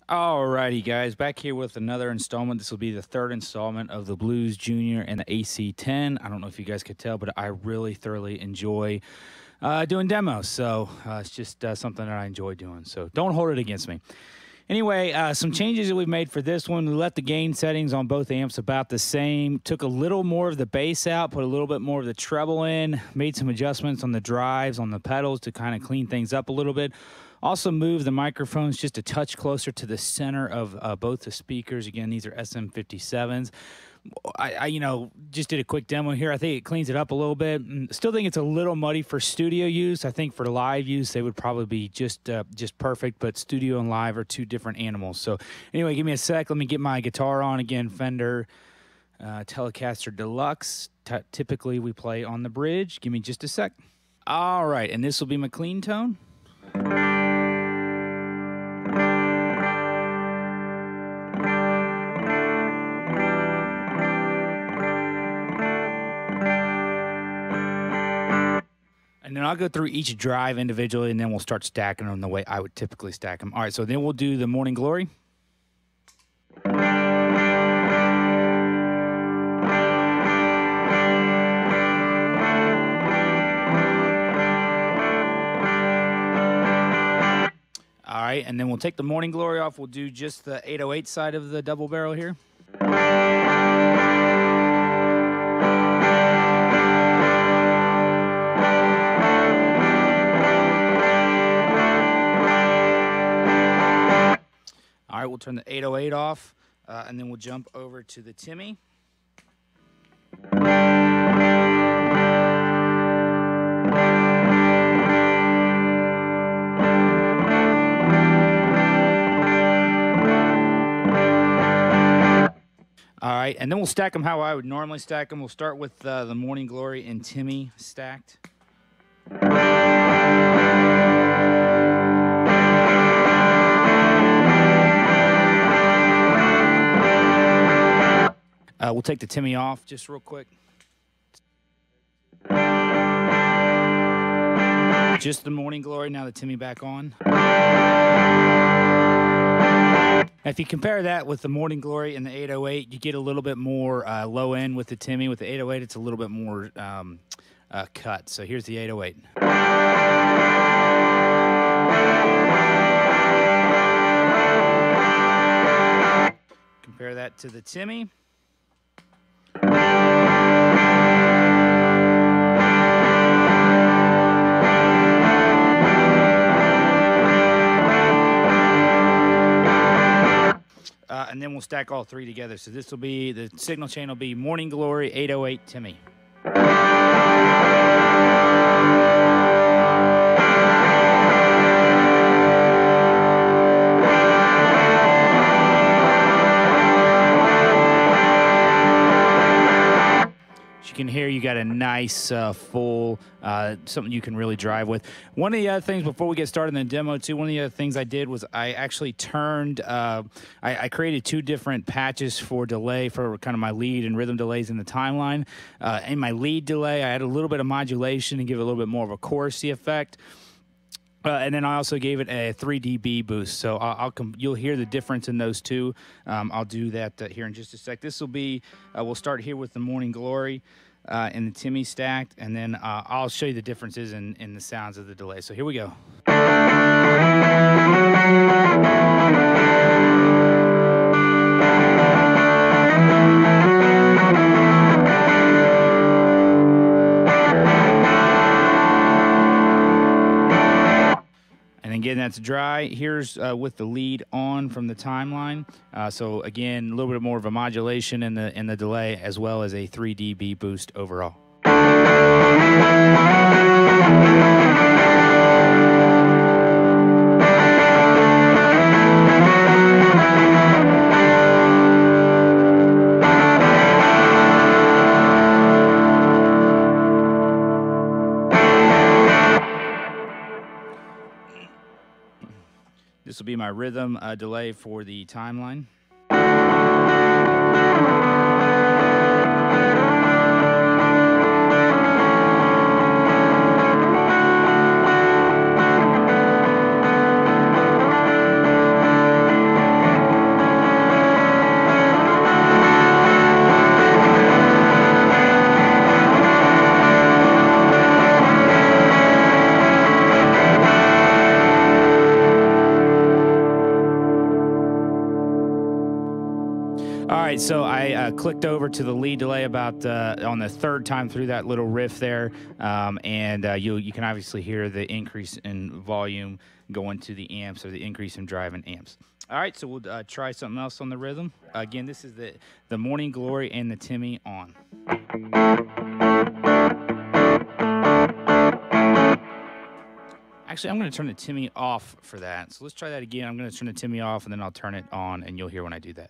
Alrighty, guys, back here with another installment. This will be the third installment of the Blues Junior and the AC10. I don't know if you guys could tell, but I really thoroughly enjoy doing demos. So it's just something that I enjoy doing. So don't hold it against me. Anyway, some changes that we've made for this one. We left the gain settings on both amps about the same. Took a little more of the bass out, put a little bit more of the treble in, made some adjustments on the drives, on the pedals to kind of clean things up a little bit. Also moved the microphones just a touch closer to the center of both the speakers. Again, these are SM57s. I just did a quick demo here. I think it cleans it up a little bit. Still think it's a little muddy for studio use. I think for live use, they would probably be just perfect, but studio and live are two different animals. So anyway, give me a sec. Let me get my guitar on. Again, Fender Telecaster Deluxe. Typically, we play on the bridge. Give me just a sec. All right, and this will be my clean tone. And then I'll go through each drive individually, and then we'll start stacking them the way I would typically stack them. All right, so then we'll do the Morning Glory. All right, and then we'll take the Morning Glory off. We'll do just the 808 side of the double barrel here. All right, we'll turn the 808 off, and then we'll jump over to the Timmy. All right, and then we'll stack them how I would normally stack them. We'll start with the Morning Glory and Timmy stacked. We'll take the Timmy off just real quick. Just the Morning Glory, now the Timmy back on. If you compare that with the Morning Glory and the 808, you get a little bit more low end with the Timmy. With the 808, it's a little bit more cut. So here's the 808. Compare that to the Timmy. And then we'll stack all three together. So this will be, the signal chain will be Morning Glory, 808, Timmy. As you can hear, you got a nice full, something you can really drive with. One of the other things before we get started in the demo too, one of the other things I did was I actually turned, I created two different patches for delay for kind of my lead and rhythm delays in the timeline. In my lead delay, I had a little bit of modulation to give it a little bit more of a chorusy effect. And then I also gave it a 3 dB boost, so you'll hear the difference in those two. I'll do that here in just a sec. This will be, we'll start here with the Morning Glory and the Timmy stacked, and then I'll show you the differences in the sounds of the delay. So here we go. Again, that's dry. Here's with the lead on from the timeline. So again, a little bit more of a modulation in the delay, as well as a 3 dB boost overall. This will be my rhythm delay for the timeline. All right, so I clicked over to the lead delay about on the third time through that little riff there, and you can obviously hear the increase in volume going to the amps, or the increase in drive in amps. All right, so we'll try something else on the rhythm. Again, this is the Morning Glory and the Timmy on. Actually, I'm going to turn the Timmy off for that. So let's try that again. I'm going to turn the Timmy off, and then I'll turn it on, and you'll hear when I do that.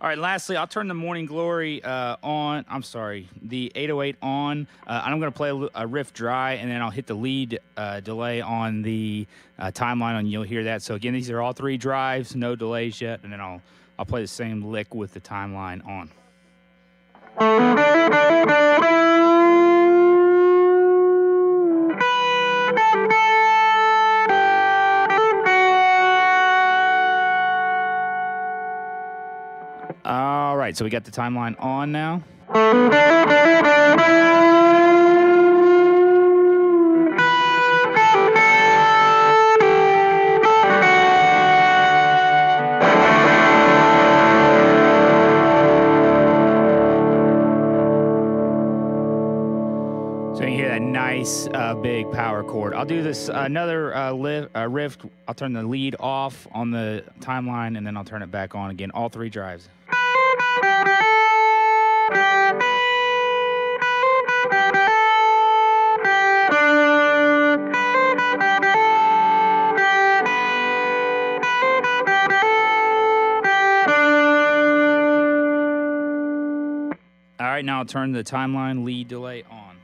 All right, lastly, I'll turn the Morning Glory on. I'm sorry, the 808 on. I'm going to play a riff dry, and then I'll hit the lead delay on the timeline, and you'll hear that. So again, these are all three drives, no delays yet, and then I'll play the same lick with the timeline on. All right, so we got the timeline on now. So you hear that nice big power chord. I'll do this another riff. I'll turn the lead off on the timeline, and then I'll turn it back on again, all three drives. All right, now I'll turn the timeline lead delay on.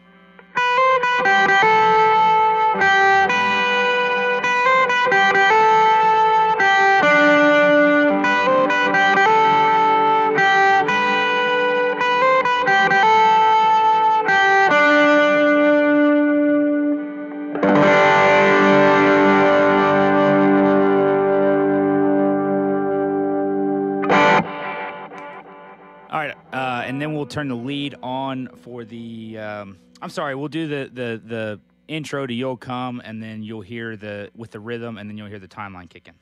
All right, and then we'll turn the lead on for the. I'm sorry, we'll do the intro to "You'll Come," and then you'll hear with the rhythm, and then you'll hear the timeline kick in.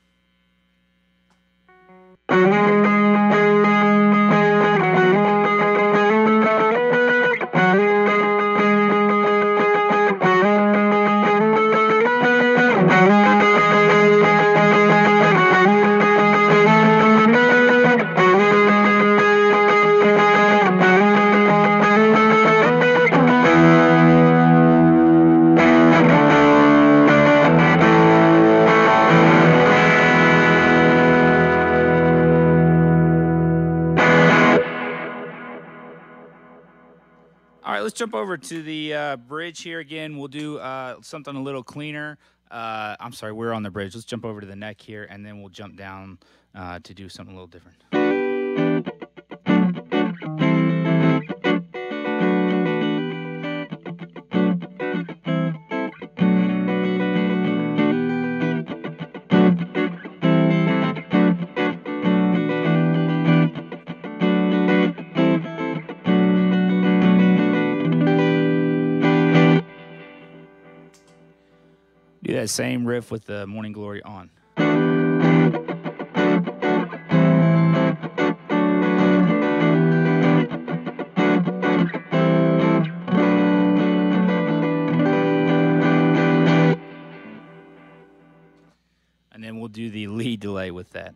All right, let's jump over to the bridge here again. We'll do something a little cleaner. I'm sorry, we're on the bridge. Let's jump over to the neck here, and then we'll jump down to do something a little different. Do that same riff with the Morning Glory on. And then we'll do the lead delay with that.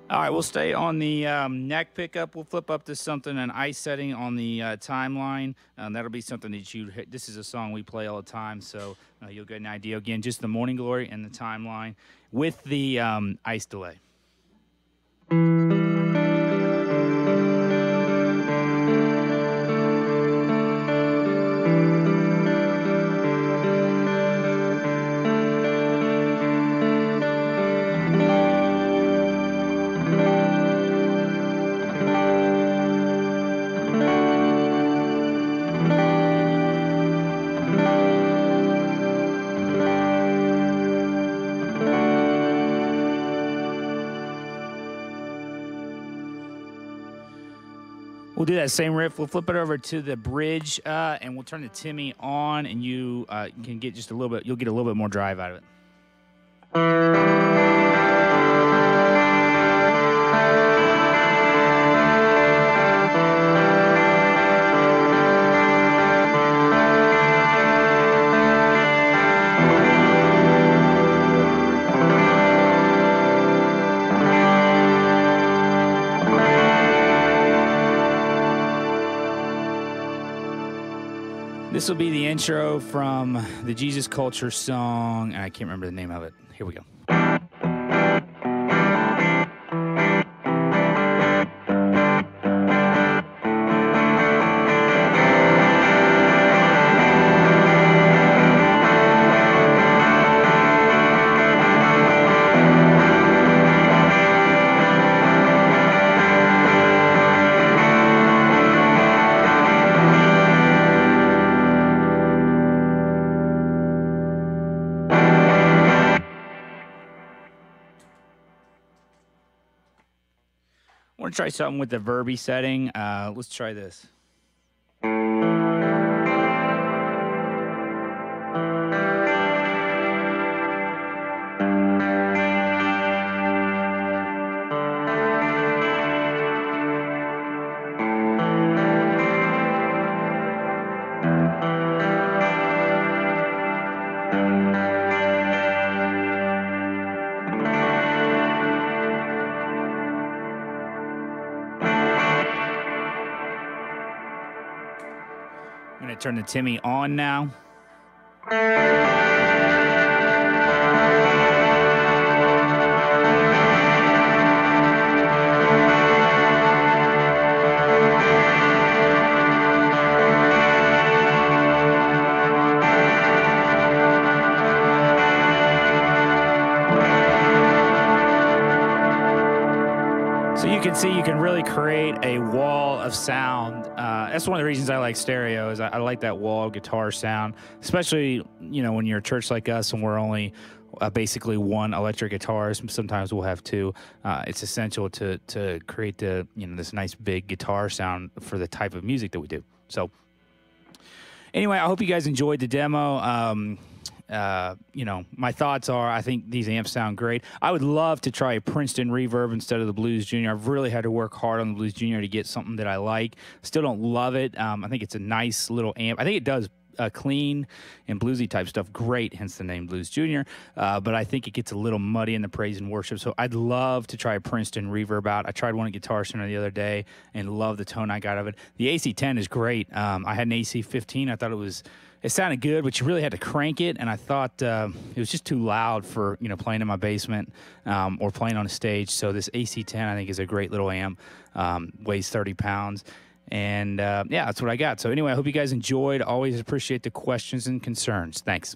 All right, we'll stay on the neck pickup. We'll flip up to something, an ice setting on the timeline. That'll be something that this is a song we play all the time, so you'll get an idea. Again, just the Morning Glory and the timeline with the ice delay. We'll do that same riff. We'll flip it over to the bridge, and we'll turn the Timmy on, and you can get just a little bit. You'll get a little bit more drive out of it. This will be the intro from the Jesus Culture song, and I can't remember the name of it. Here we go. I want to try something with the VERBY setting. Let's try this. I'm going to turn the Timmy on now. So you can see you can really create a wall of sound. That's one of the reasons I like stereo is I like that wall of guitar sound, especially, you know, when you're a church like us and we're only basically one electric guitar. Sometimes we'll have two. It's essential to create this nice big guitar sound for the type of music that we do. So anyway, I hope you guys enjoyed the demo. My thoughts are I think these amps sound great. I would love to try a Princeton reverb instead of the Blues Junior. I've really had to work hard on the Blues Junior to get something that I like. Still don't love it. I think it's a nice little amp. I think it does clean and bluesy type stuff great, hence the name Blues Junior. But I think it gets a little muddy in the praise and worship. So I'd love to try a Princeton reverb out. I tried one at Guitar Center the other day and love the tone I got of it. The AC10 is great. I had an AC15. I thought it sounded good, but you really had to crank it, and I thought it was just too loud for playing in my basement or playing on a stage. So this AC10 I think is a great little amp. Weighs 30 pounds, and yeah, that's what I got. So anyway, I hope you guys enjoyed. Always appreciate the questions and concerns. Thanks.